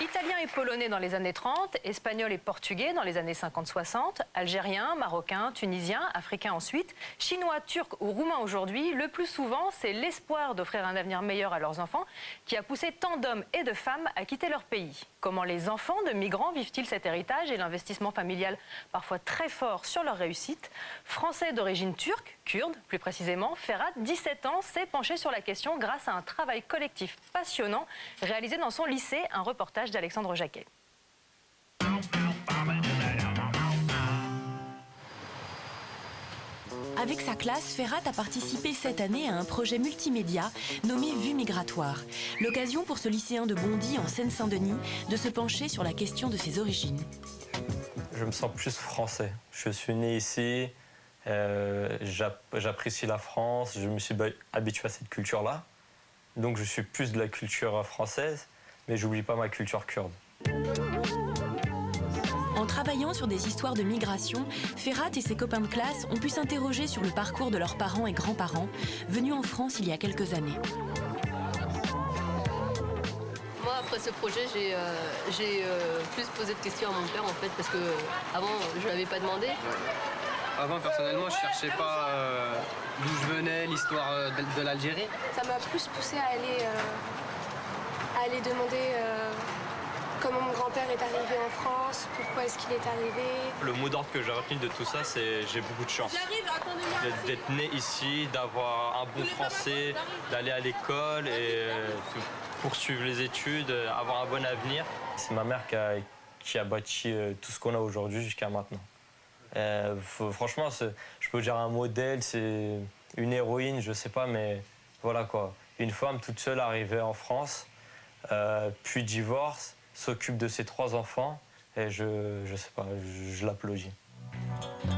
Italien et polonais dans les années 30, espagnol et portugais dans les années 50-60, algérien, marocain, tunisien, africain ensuite, chinois, turc ou roumain aujourd'hui, le plus souvent, c'est l'espoir d'offrir un avenir meilleur à leurs enfants qui a poussé tant d'hommes et de femmes à quitter leur pays. Comment les enfants de migrants vivent-ils cet héritage et l'investissement familial parfois très fort sur leur réussite? Français d'origine turque, kurde plus précisément, Ferhat, 17 ans, s'est penché sur la question grâce à un travail collectif passionnant réalisé dans son lycée, un reportage d'Alexandre Jacquet. Avec sa classe, Ferhat a participé cette année à un projet multimédia nommé Vue migratoire. L'occasion pour ce lycéen de Bondy en Seine-Saint-Denis de se pencher sur la question de ses origines. Je me sens plus français. Je suis né ici, j'apprécie la France, je me suis habitué à cette culture-là. Donc je suis plus de la culture française, mais j'oublie pas ma culture kurde. En travaillant sur des histoires de migration, Ferhat et ses copains de classe ont pu s'interroger sur le parcours de leurs parents et grands-parents, venus en France il y a quelques années. Moi, après ce projet, j'ai plus posé de questions à mon père, en fait, parce que avant, je ne l'avais pas demandé. Avant, personnellement, je cherchais pas d'où je venais, l'histoire de l'Algérie. Ça m'a plus poussé à aller demander comment mon grand-père est arrivé en France, pourquoi est-ce qu'il est arrivé. Le mot d'ordre que j'ai retenu de tout ça, c'est j'ai beaucoup de chance. D'être né ici, d'avoir un bon français, d'aller à l'école et poursuivre les études, avoir un bon avenir. C'est ma mère qui a bâti tout ce qu'on a aujourd'hui jusqu'à maintenant. Franchement, je peux dire un modèle, c'est une héroïne, je sais pas, mais voilà quoi. Une femme toute seule arrivée en France, puis divorce, s'occupe de ses 3 enfants, et je sais pas, je l'applaudis.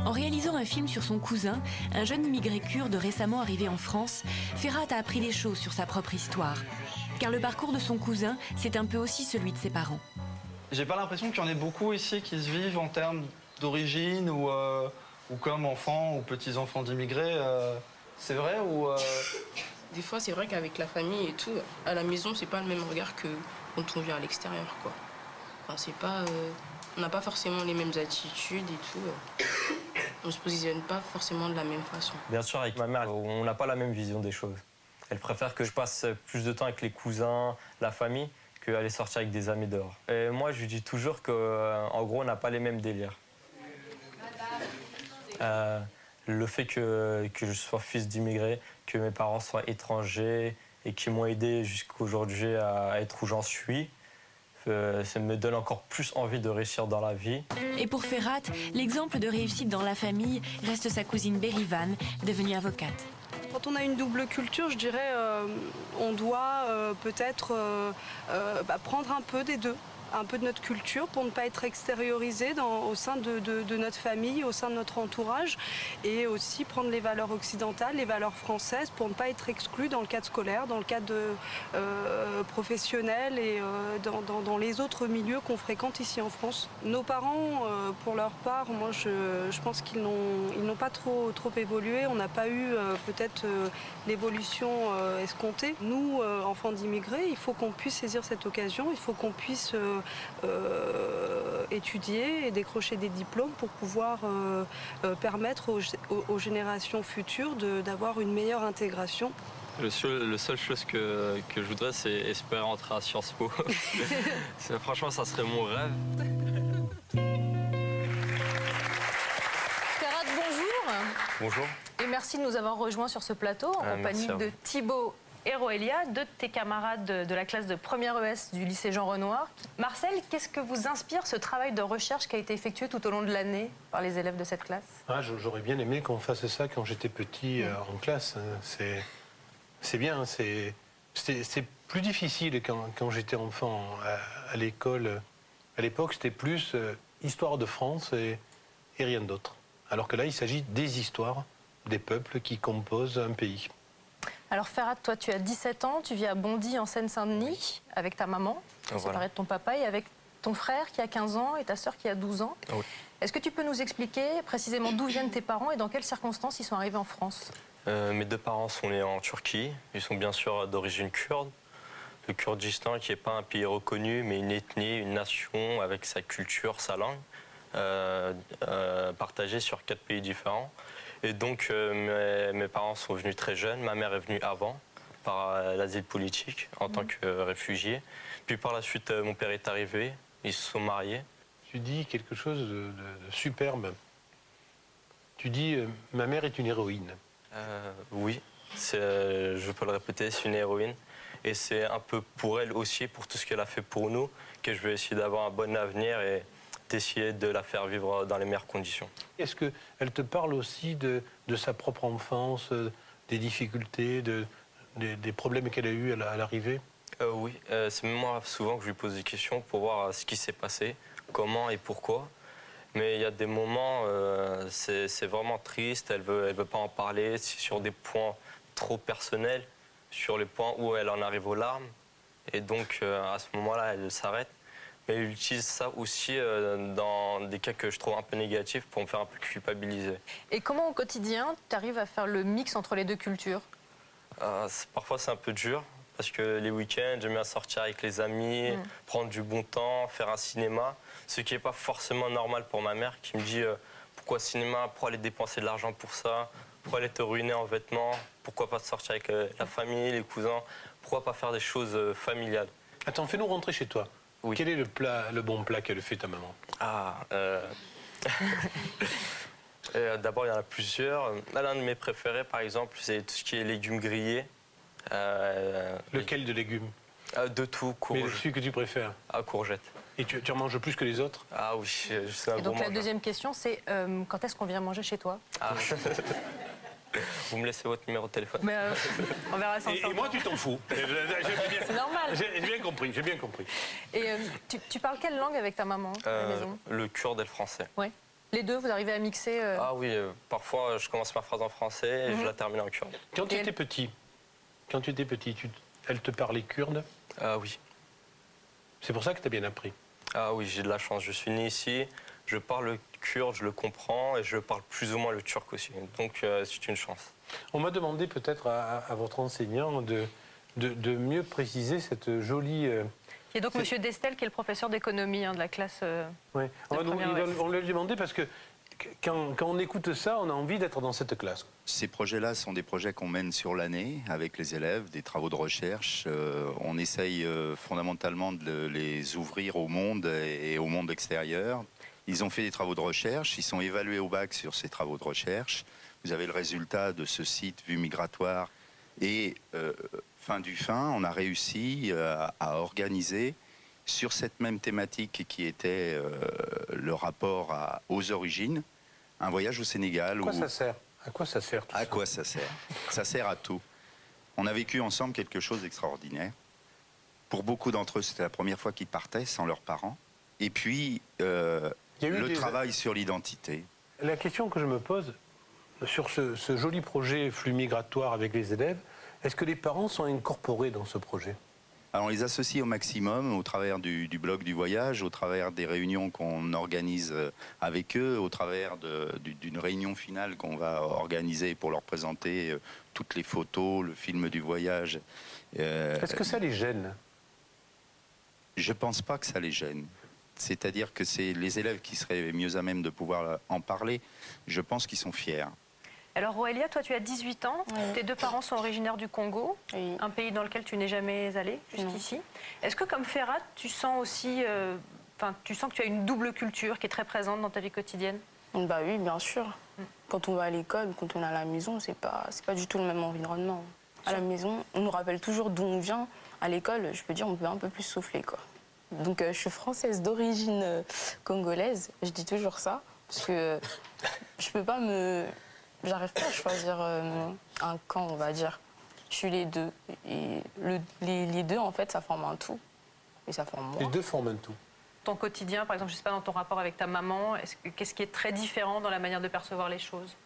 En réalisant un film sur son cousin, un jeune immigré kurde récemment arrivé en France, Ferhat a appris des choses sur sa propre histoire. Car le parcours de son cousin, c'est un peu aussi celui de ses parents. J'ai pas l'impression qu'il y en ait beaucoup ici qui se vivent en termes d'origine ou comme enfants ou petits-enfants d'immigrés. C'est vrai ou Des fois, c'est vrai qu'avec la famille et tout, à la maison, c'est pas le même regard que quand on vient à l'extérieur, quoi. Enfin, c'est pas... on n'a pas forcément les mêmes attitudes et tout. On se positionne pas forcément de la même façon. Bien sûr, avec ma mère, on n'a pas la même vision des choses. Elle préfère que je passe plus de temps avec les cousins, la famille, qu'aller sortir avec des amis dehors. Et moi, je lui dis toujours qu'en gros, on n'a pas les mêmes délires. Le fait que je sois fils d'immigré, que mes parents soient étrangers et qui m'ont aidé jusqu'aujourd'hui à être où j'en suis, ça me donne encore plus envie de réussir dans la vie. Et pour Ferhat, l'exemple de réussite dans la famille reste sa cousine Berivan, devenue avocate. Quand on a une double culture, je dirais, on doit peut-être prendre un peu des deux. Un peu de notre culture pour ne pas être extériorisé au sein de notre famille, au sein de notre entourage, et aussi prendre les valeurs occidentales, les valeurs françaises pour ne pas être exclu dans le cadre scolaire, dans le cadre professionnel et dans les autres milieux qu'on fréquente ici en France. Nos parents, pour leur part, moi je pense qu'ils n'ont pas trop évolué. On n'a pas eu peut-être l'évolution escomptée. Nous, enfants d'immigrés, il faut qu'on puisse saisir cette occasion, il faut qu'on puisse étudier et décrocher des diplômes pour pouvoir permettre aux générations futures d'avoir une meilleure intégration. La seule chose que je voudrais, c'est espérer entrer à Sciences Po. Franchement, ça serait mon rêve. Ferhat, bonjour. Bonjour. Et merci de nous avoir rejoints sur ce plateau en compagnie de Thibaut et Roélia, 2 de tes camarades de la classe de première ES du lycée Jean Renoir. Marcel, qu'est-ce que vous inspire ce travail de recherche qui a été effectué tout au long de l'année par les élèves de cette classe? J'aurais bien aimé qu'on fasse ça quand j'étais petit en classe. C'est bien, c'est plus difficile quand j'étais enfant à l'école À l'époque, c'était plus histoire de France et rien d'autre. Alors que là, il s'agit des histoires des peuples qui composent un pays. Alors Ferhat, toi tu as 17 ans, tu vis à Bondy en Seine-Saint-Denis avec ta maman, séparée de ton papa, et avec ton frère qui a 15 ans et ta sœur qui a 12 ans. Oui. Est-ce que tu peux nous expliquer précisément d'où viennent tes parents et dans quelles circonstances ils sont arrivés en France? Mes deux parents sont nés en Turquie. Ils sont bien sûr d'origine kurde. Le Kurdistan qui n'est pas un pays reconnu, mais une ethnie, une nation avec sa culture, sa langue, partagée sur 4 pays différents. Et donc mes parents sont venus très jeunes. Ma mère est venue avant, par l'asile politique, en tant que réfugié. Puis par la suite, mon père est arrivé. Ils se sont mariés. Tu dis quelque chose de superbe. Tu dis ma mère est une héroïne. Oui, je peux le répéter, c'est une héroïne. Et c'est un peu pour elle aussi, pour tout ce qu'elle a fait pour nous, que je vais essayer d'avoir un bon avenir et d'essayer de la faire vivre dans les meilleures conditions. Est-ce qu'elle te parle aussi de sa propre enfance, des difficultés, des problèmes qu'elle a eus à l'arrivée? Oui, c'est moi souvent que je lui pose des questions pour voir ce qui s'est passé, comment et pourquoi. Mais il y a des moments, c'est vraiment triste, elle veut pas en parler, c'est sur des points trop personnels, sur les points où elle en arrive aux larmes. Et donc à ce moment-là, elle s'arrête. Mais elle utilise ça aussi dans des cas que je trouve un peu négatifs pour me faire un peu culpabiliser. Et comment au quotidien tu arrives à faire le mix entre les deux cultures? Parfois c'est un peu dur. Parce que les week-ends, j'aime bien sortir avec les amis, prendre du bon temps, faire un cinéma. Ce qui n'est pas forcément normal pour ma mère qui me dit pourquoi cinéma, pourquoi aller dépenser de l'argent pour ça, pourquoi aller te ruiner en vêtements, pourquoi pas sortir avec la famille, les cousins, pourquoi pas faire des choses familiales. Attends, fais-nous rentrer chez toi. Oui. Quel est le bon plat qu'elle fait ta maman? D'abord, il y en a plusieurs. L'un de mes préférés, par exemple, c'est tout ce qui est légumes grillés. Lequel de légumes? De tout, courgettes. Mais celui que tu préfères? Courgettes. Et tu en manges plus que les autres? Ah oui, je suis un Et donc gros la deuxième question, c'est quand est-ce qu'on vient manger chez toi? Vous me laissez votre numéro de téléphone? Mais on verra ça Et moi, tu t'en fous. C'est normal. J'ai bien compris, j'ai bien compris. Et tu parles quelle langue avec ta maman à la maison? Le kurde et le français. Ouais. Les deux, vous arrivez à mixer Ah oui, parfois je commence ma phrase en français et je la termine en kurde. Quand tu étais petit, elle te parlait kurde? Oui. C'est pour ça que tu as bien appris? Ah oui, j'ai de la chance. Je suis né ici, je parle le kurde, je le comprends et je parle plus ou moins le turc aussi. Donc c'est une chance. On m'a demandé peut-être à votre enseignant de mieux préciser cette jolie... Qui est donc Monsieur Destel, qui est le professeur d'économie de la classe. Oui. On lui a demandé parce que quand on écoute ça, on a envie d'être dans cette classe. Ces projets-là sont des projets qu'on mène sur l'année avec les élèves, des travaux de recherche. On essaye fondamentalement de les ouvrir au monde et au monde extérieur. Ils ont fait des travaux de recherche, ils sont évalués au bac sur ces travaux de recherche. Vous avez le résultat de ce site Vue migratoire. Et fin du fin, on a réussi à organiser sur cette même thématique qui était le rapport aux origines, un voyage au Sénégal. À quoi ça sert? À quoi ça sert tout ça? À quoi ça sert? Ça sert à tout. On a vécu ensemble quelque chose d'extraordinaire. Pour beaucoup d'entre eux, c'était la première fois qu'ils partaient sans leurs parents. Et puis, le travail sur l'identité. La question que je me pose, sur ce joli projet flux migratoire avec les élèves, est-ce que les parents sont incorporés dans ce projet? Alors, on les associe au maximum au travers du blog du voyage, au travers des réunions qu'on organise avec eux, au travers d'une réunion finale qu'on va organiser pour leur présenter toutes les photos, le film du voyage. Est-ce que ça les gêne? Je ne pense pas que ça les gêne. C'est-à-dire que c'est les élèves qui seraient mieux à même de pouvoir en parler. Je pense qu'ils sont fiers. Alors Roélia, toi tu as 18 ans, tes deux parents sont originaires du Congo, un pays dans lequel tu n'es jamais allé jusqu'ici. Est-ce que comme Ferhat, tu sens aussi, tu sens que tu as une double culture qui est très présente dans ta vie quotidienne? Bah oui, bien sûr. Quand on va à l'école ou quand on est à la maison, c'est pas du tout le même environnement. À la maison, on nous rappelle toujours d'où on vient. À l'école, je peux dire, on peut un peu plus souffler, quoi. Donc je suis française d'origine congolaise, je dis toujours ça, parce que je peux pas j'arrive pas à choisir un camp, on va dire. Je suis les deux. Et les deux, en fait, ça forme un tout. Et ça forme moi. Les deux forment un tout. ton quotidien, par exemple, je sais pas, dans ton rapport avec ta maman, qu'est-ce qui est très différent dans la manière de percevoir les choses?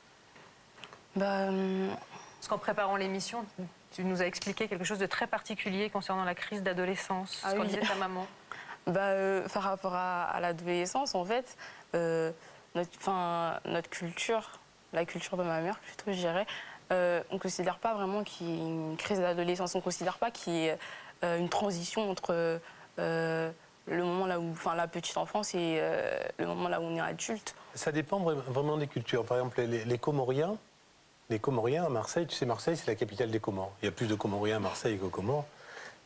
Bah, Parce qu'en préparant l'émission, tu nous as expliqué quelque chose de très particulier concernant la crise d'adolescence. Ah Ce qu'en oui. disait ta maman. par rapport à l'adolescence, en fait, notre culture, la culture de ma mère, plutôt, je dirais, on ne considère pas vraiment qu'il y ait une crise d'adolescence. On ne considère pas qu'il y ait une transition entre le moment là où, la petite enfance et le moment là où on est adulte. Ça dépend vraiment des cultures. Par exemple, les Comoriens. Les Comoriens à Marseille, tu sais, Marseille, c'est la capitale des Comores. Il y a plus de Comoriens à Marseille qu'aux Comores.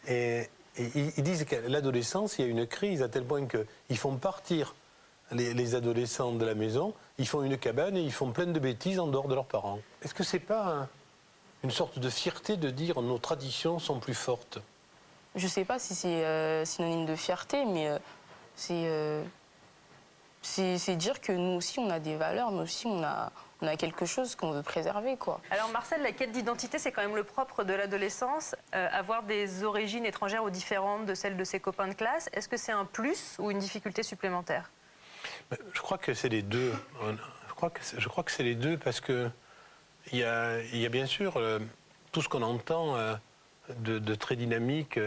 Et ils disent qu'à l'adolescence, il y a une crise à tel point qu'ils font partir les adolescents de la maison, ils font une cabane et ils font plein de bêtises en dehors de leurs parents. Est-ce que c'est pas une sorte de fierté de dire nos traditions sont plus fortes? Je ne sais pas si c'est synonyme de fierté, mais c'est dire que nous aussi, on a des valeurs, nous aussi, on a quelque chose qu'on veut préserver, quoi. Alors Marcel, la quête d'identité, c'est quand même le propre de l'adolescence. Avoir des origines étrangères ou différentes de celles de ses copains de classe, est-ce que c'est un plus ou une difficulté supplémentaire? Je crois que c'est les deux. Je crois que c'est les deux parce que il y a bien sûr tout ce qu'on entend de très dynamique,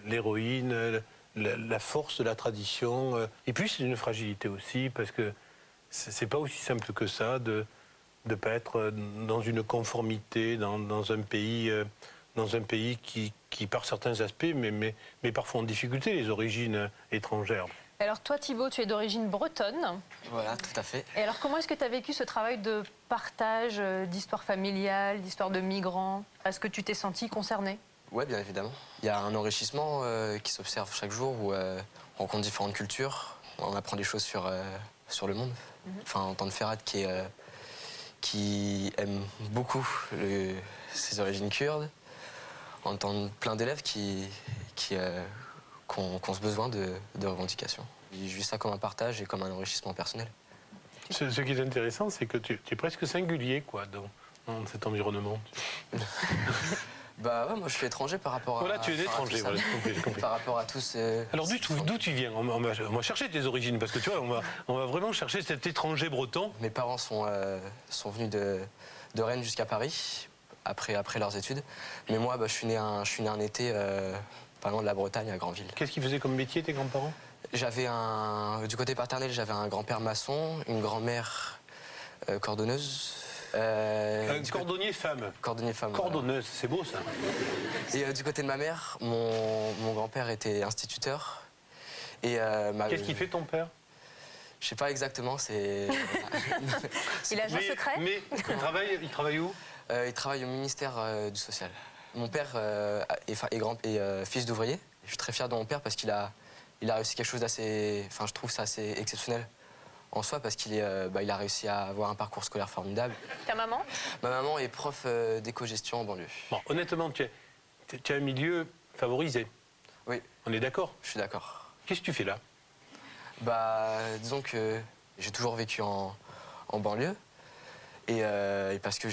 l'héroïne, la force de la tradition. Et puis c'est une fragilité aussi parce que c'est pas aussi simple que ça de ne pas être dans une conformité, dans un pays qui par certains aspects, mais parfois en difficulté, les origines étrangères. Alors toi Thibaut, tu es d'origine bretonne. Voilà, tout à fait. Et alors comment est-ce que tu as vécu ce travail de partage d'histoire familiale, d'histoire de migrants? Est-ce que tu t'es senti concerné? Oui, bien évidemment. Il y a un enrichissement qui s'observe chaque jour où on rencontre différentes cultures, on apprend des choses sur le monde. Enfin, en tant que Ferhat qui aime beaucoup ses origines kurdes, en tant que plein d'élèves qui ont ce besoin de revendication. J'ai vu ça comme un partage et comme un enrichissement personnel. Ce qui est intéressant, c'est que tu es presque singulier quoi, dans cet environnement. Bah ouais, moi je suis étranger par rapport à... Voilà, tu es étranger, voilà, j'ai compris. Par rapport à tous... Alors d'où tu viens? On va chercher tes origines, parce que tu vois, on va vraiment chercher cet étranger breton. Mes parents sont venus de Rennes jusqu'à Paris, après leurs études. Mais moi, je suis né un été, pas loin de la Bretagne, à Granville. Qu'est-ce qu'ils faisaient comme métier, tes grands-parents? Du côté paternel, j'avais un grand-père maçon, une grand-mère cordonneuse. Un cordonnier femme. Cordonnier femme. Cordonneuse, c'est beau ça. Et du côté de ma mère, mon grand-père était instituteur. Qu'est-ce qu'il fait ton père? Je sais pas exactement, c'est... Il a un secret? Mais il travaille où? Il travaille au ministère du Social. Mon père est fils d'ouvrier. Je suis très fier de mon père parce qu'il a réussi quelque chose d'assez... Enfin, je trouve ça assez exceptionnel en soi parce qu'il a réussi à avoir un parcours scolaire formidable. Ta maman? Ma maman est prof d'éco-gestion en banlieue. Bon, honnêtement, tu as un milieu favorisé. Oui. On est d'accord? Je suis d'accord. Qu'est-ce que tu fais là? Disons que j'ai toujours vécu en banlieue. Et parce que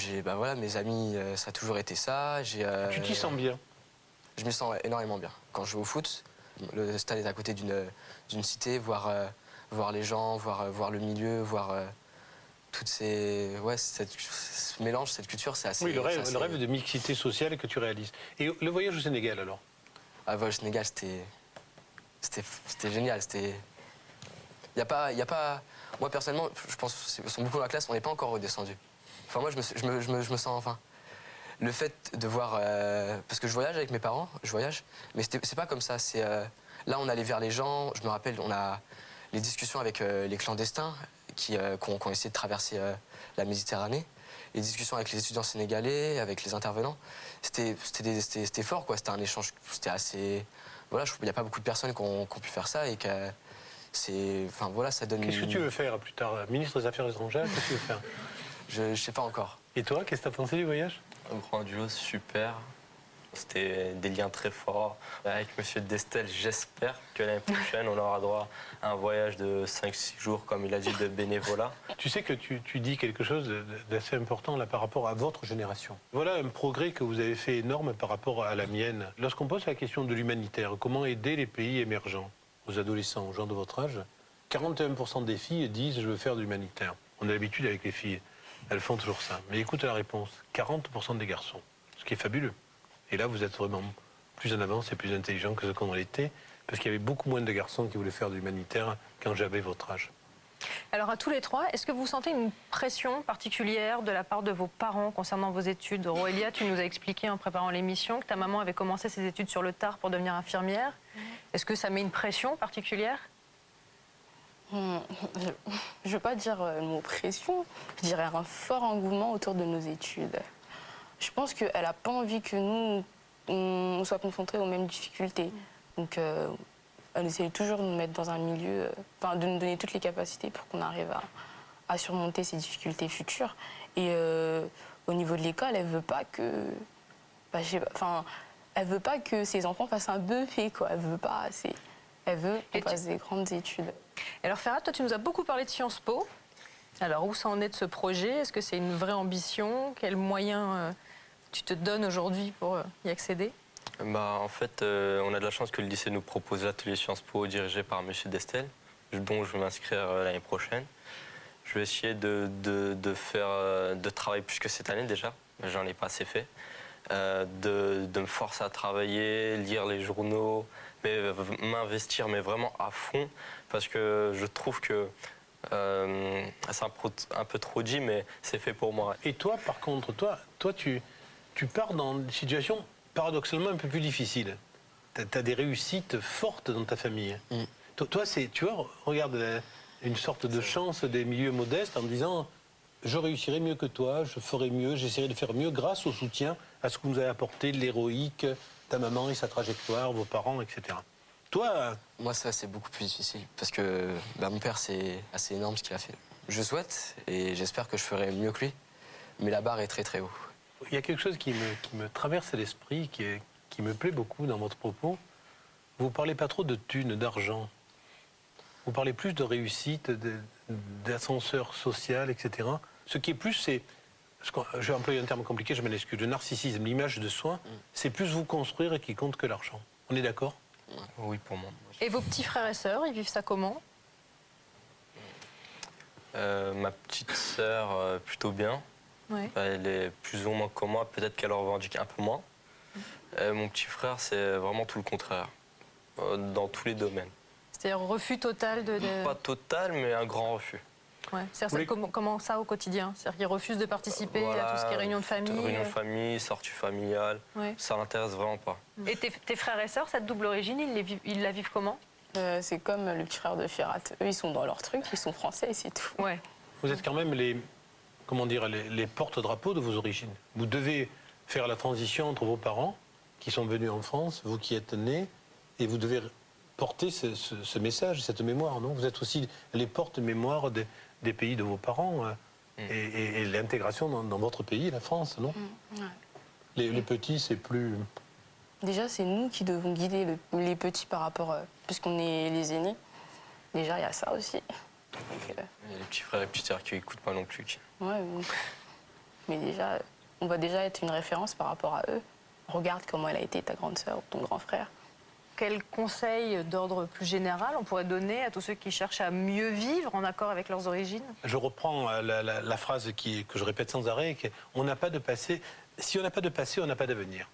mes amis, ça a toujours été ça. Tu t'y sens bien? Je me sens énormément bien. Quand je joue au foot, le stade est à côté d'une cité, voir les gens, voir le milieu, voir toutes ces... Ouais, ce mélange, cette culture, c'est assez... Oui, le rêve de mixité sociale que tu réalises. Et le voyage au Sénégal, alors? Ah, le voyage au Sénégal, c'était génial. Il y a pas... Moi, personnellement, je pense qu'ils sont beaucoup dans la classe, on n'est pas encore redescendu. Enfin, moi, je me sens... Enfin, le fait de voir... parce que je voyage avec mes parents, mais c'est pas comme ça. Là, on allait vers les gens. Je me rappelle, on a les discussions avec les clandestins qui ont essayé de traverser la Méditerranée. Les discussions avec les étudiants sénégalais, avec les intervenants. C'était fort, quoi. C'était un échange, c'était assez... Voilà, je trouve qu'il n'y a pas beaucoup de personnes qui ont pu faire ça et que enfin, voilà, ça donne... Qu'est-ce que tu veux faire plus tard? Ministre des Affaires étrangères, qu'est-ce que tu veux faire? Je sais pas encore. Et toi, qu'est-ce que tu as pensé du voyage? Un grand duo, super. C'était des liens très forts. Avec M. Destel, j'espère que l'année prochaine, on aura droit à un voyage de 5-6 jours, comme il a dit, de bénévolat. Tu sais que tu dis quelque chose d'assez important là par rapport à votre génération. Voilà un progrès que vous avez fait énorme par rapport à la mienne. Lorsqu'on pose la question de l'humanitaire, comment aider les pays émergents, aux adolescents, aux gens de votre âge, 41% des filles disent « je veux faire de l'humanitaire ». On a l'habitude avec les filles, elles font toujours ça. Mais écoute la réponse, 40% des garçons, ce qui est fabuleux. Et là, vous êtes vraiment plus en avance et plus intelligent que ce qu'on l'était, parce qu'il y avait beaucoup moins de garçons qui voulaient faire de l'humanitaire quand j'avais votre âge. Alors à tous les trois, est-ce que vous sentez une pression particulière de la part de vos parents concernant vos études? Roélia, tu nous as expliqué en préparant l'émission que ta maman avait commencé ses études sur le tard pour devenir infirmière. Est-ce que ça met une pression particulière? Je ne veux pas dire le mot pression, je dirais un fort engouement autour de nos études. Je pense qu'elle n'a pas envie que nous, on soit confrontés aux mêmes difficultés. Donc elle essaye toujours de nous mettre dans un milieu, de nous donner toutes les capacités pour qu'on arrive à surmonter ces difficultés futures. Et au niveau de l'école, elle veut pas que, elle veut pas que ses enfants fassent un BEP, quoi. Elle veut pas, elle veut qu'on fasse des grandes études. Alors Ferhat, toi tu nous as beaucoup parlé de Sciences Po. Alors où ça en est de ce projet? Est-ce que c'est une vraie ambition? Quels moyens tu te donnes aujourd'hui pour y accéder? En fait, on a de la chance que le lycée nous propose l'atelier Sciences Po dirigé par M. Destel, dont je vais m'inscrire l'année prochaine. Je vais essayer de travailler plus que cette année déjà, j'en ai pas assez fait. De me forcer à travailler, lire les journaux, m'investir mais vraiment à fond, parce que je trouve que c'est un peu trop dit, mais c'est fait pour moi. Et toi, par contre, toi tu pars dans une situation paradoxalement un peu plus difficile. Tu as des réussites fortes dans ta famille. Toi, tu vois, regarde une sorte de chance des milieux modestes en disant je réussirai mieux que toi, je ferai mieux, j'essaierai de faire mieux grâce au soutien, à ce que vous nous avez apporté, l'héroïque, ta maman et sa trajectoire, vos parents, etc. Toi... Moi, ça, c'est beaucoup plus difficile, parce que mon père, c'est assez énorme ce qu'il a fait. Je souhaite, et j'espère que je ferai mieux que lui, mais la barre est très très haut. Il y a quelque chose qui me traverse l'esprit, qui me plaît beaucoup dans votre propos. Vous ne parlez pas trop de thunes, d'argent. Vous parlez plus de réussite, d'ascenseur social, etc. Ce qui est plus, c'est... J'ai employé un terme compliqué, je m'en excuse. Le narcissisme, l'image de soi, c'est plus vous construire qui compte que l'argent. On est d'accord? Oui, pour moi. Et vos petits frères et sœurs, ils vivent ça comment? Ma petite sœur, plutôt bien. Ouais. Elle est plus ou moins comme moi, peut-être qu'elle en revendique un peu moins. Mon petit frère, c'est vraiment tout le contraire, dans tous les domaines. C'est-à-dire refus total de... Pas total, mais un grand refus. Ouais. Comment ça au quotidien? C'est-à-dire qu'il refuse de participer à tout ce qui est réunion de famille? Réunion de famille, sortie familiale, ouais. Ça l'intéresse vraiment pas. Et tes frères et sœurs, cette double origine, ils la vivent comment? C'est comme le petit frère de Ferhat. Eux, ils sont dans leur truc, ils sont français et c'est tout. Ouais. Vous êtes quand même les porte-drapeaux de vos origines. Vous devez faire la transition entre vos parents, qui sont venus en France, vous qui êtes nés, et vous devez porter ce message, cette mémoire, non? Vous êtes aussi les porte-mémoire des pays de vos parents et l'intégration dans votre pays, la France, non? Ouais. Les petits, c'est plus... Déjà, c'est nous qui devons guider les petits par rapport... puisqu'on est les aînés. Déjà, il y a ça aussi. Il y a les petits frères et petites sœurs qui n'écoutent pas non plus. Ouais, mais déjà, on va déjà être une référence par rapport à eux. Regarde comment elle a été ta grande sœur ou ton grand frère. Quel conseil d'ordre plus général on pourrait donner à tous ceux qui cherchent à mieux vivre en accord avec leurs origines? Je reprends la phrase que je répète sans arrêt, on n'a pas de passé. Si on n'a pas de passé, on n'a pas d'avenir.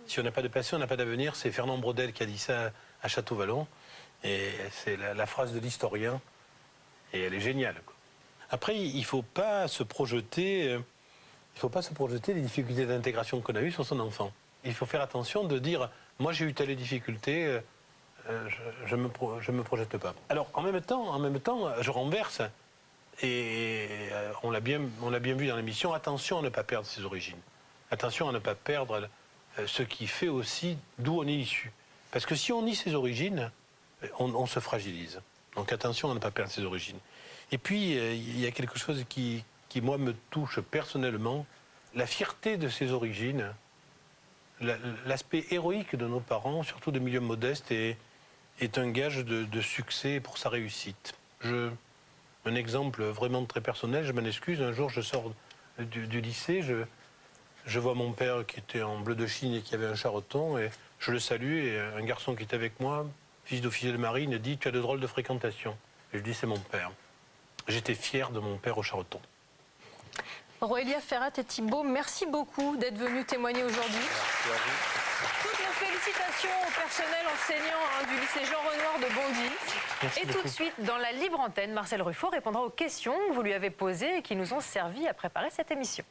Si on n'a pas de passé, on n'a pas d'avenir. C'est Fernand Braudel qui a dit ça à Château-Vallon. Et c'est la phrase de l'historien. Et elle est géniale, quoi. Après, il ne faut pas se projeter les difficultés d'intégration qu'on a eues sur son enfant. Il faut faire attention de dire, moi j'ai eu telle difficulté, je me projette pas. Alors en même temps, je renverse, et on l'a bien vu dans l'émission, attention à ne pas perdre ses origines. Attention à ne pas perdre ce qui fait aussi d'où on est issu. Parce que si on nie ses origines, on se fragilise. Donc attention à ne pas perdre ses origines. Et puis, il y a quelque chose qui moi, me touche personnellement, la fierté de ses origines, l'aspect héroïque de nos parents, surtout de milieux modestes, est un gage de succès pour sa réussite. Un exemple vraiment très personnel, je m'en excuse, un jour je sors du lycée, je vois mon père qui était en bleu de Chine et qui avait un charreton, et je le salue, et un garçon qui était avec moi fils d'officier de marine, dit « Tu as de drôles de fréquentation ». Et je dis « C'est mon père ». J'étais fier de mon père au Charreton. Roélia Ferrat et Thibault, merci beaucoup d'être venus témoigner aujourd'hui. Merci à vous. Toutes nos félicitations au personnel enseignant du lycée Jean Renoir de Bondy. Merci et beaucoup. tout de suite, dans la libre antenne, Marcel Ruffo répondra aux questions que vous lui avez posées et qui nous ont servi à préparer cette émission.